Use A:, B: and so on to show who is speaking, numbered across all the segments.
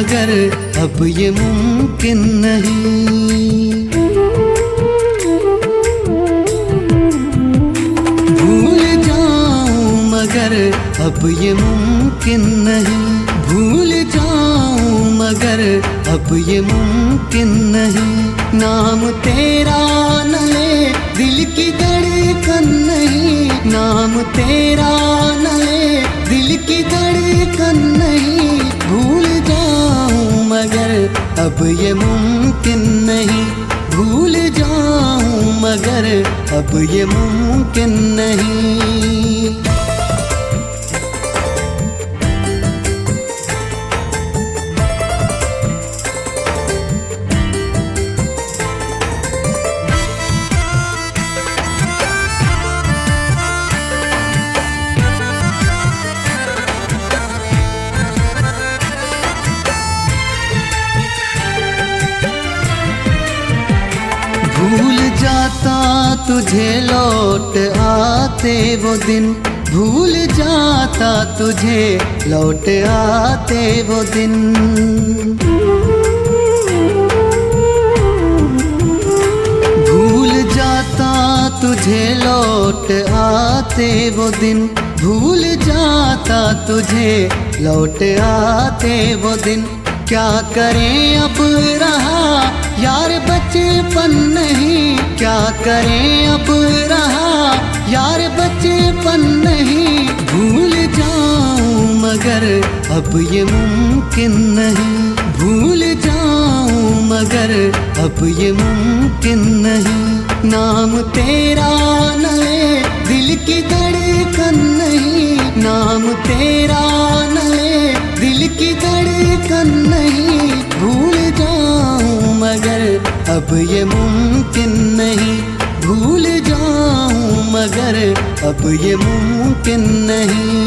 A: मगर अब ये मुमकिन नहीं। भूल जाऊं मगर अब ये मुमकिन नहीं। भूल जाऊं मगर अब ये मुमकिन नहीं। नाम तेरा न ले दिल की धड़कन नहीं। नाम तेरा न ले दिल की धड़कन नहीं। भूल जाऊं मगर अब ये मुमकिन नहीं। भूल जाऊं मगर अब ये मुमकिन नहीं। भूल जाता तुझे लौट आते वो दिन। भूल जाता तुझे लौट आते वो दिन। भूल जाता तुझे लौट आते वो दिन। भूल जाता तुझे लौट आते वो दिन। क्या करें अब रहा यार बचपन नहीं। क्या करें अब रहा यार बचपन नहीं। भूल जाऊं मगर अब ये मुमकिन नहीं। भूल जाऊं मगर अब ये मुमकिन नहीं। नाम तेरा न ले दिल की धड़कन नहीं। नाम तेरा न ले दिल की धड़कन नहीं। भूल जाऊं मगर अब ये मुमकिन नहीं। भूल जाऊं मगर अब ये मुमकिन नहीं।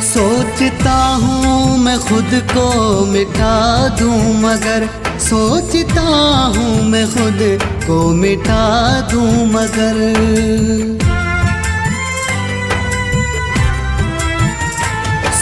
A: सोचता हूँ मैं खुद को मिटा दूँ मगर। सोचता हूँ मैं खुद को मिटा दूँ मगर।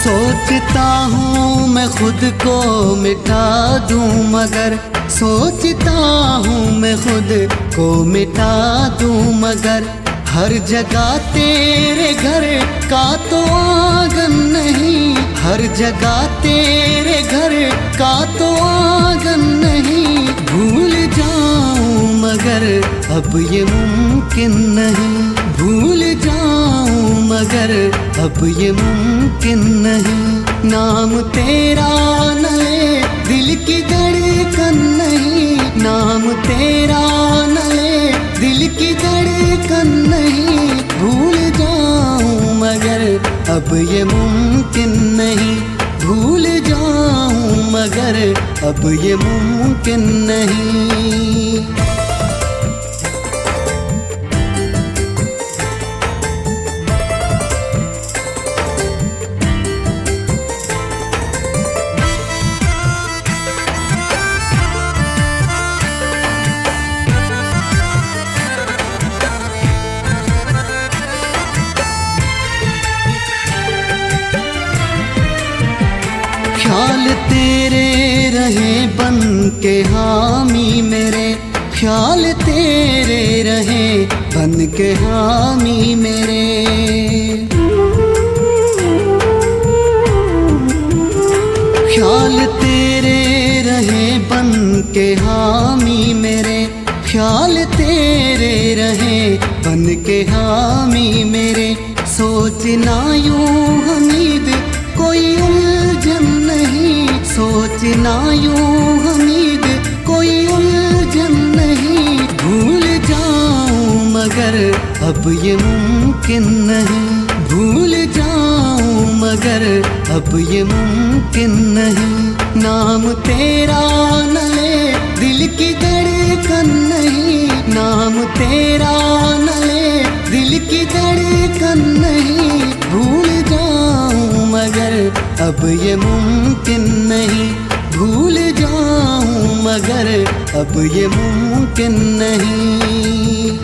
A: सोचता हूँ मैं खुद को मिटा दूँ मगर। सोचता हूँ मैं खुद को मिटा दूँ मगर। हर जगह तेरे घर का तो आंगन नहीं। हर जगह तेरे घर का तो आंगन नहीं। भूल जाऊं मगर अब ये मुमकिन नहीं। भूल जाऊं मगर अब ये मुमकिन नहीं। नाम तेरा न ले दिल की धड़कन नहीं। नाम तेरा न ले दिल की धड़कन नहीं। भूल जाऊं मगर अब ये मुमकिन नहीं। भूल जाऊं मगर अब ये मुमकिन नहीं। ख्याल तेरे रहे बन के हामी मेरे। ख्याल तेरे रहे बन के हामी मेरे। ख्याल तेरे रहे बन के हामी मेरे। ख्याल तेरे रहे बन के हामी मेरे। सोचना यूं हमीद कोई उलझन नहीं। सोचना यूं हमीद कोई उलझन नहीं। भूल जाऊं मगर अब ये मुमकिन नहीं। भूल जाऊं मगर अब ये मुमकिन नहीं। नाम तेरा न ले दिल की धड़कन नहीं, नाम तेरा न ले दिल की धड़कन नहीं। भूल जाऊं मगर अब ये मुमकिन नहीं, भूल जाऊं मगर अब ये मुमकिन नहीं।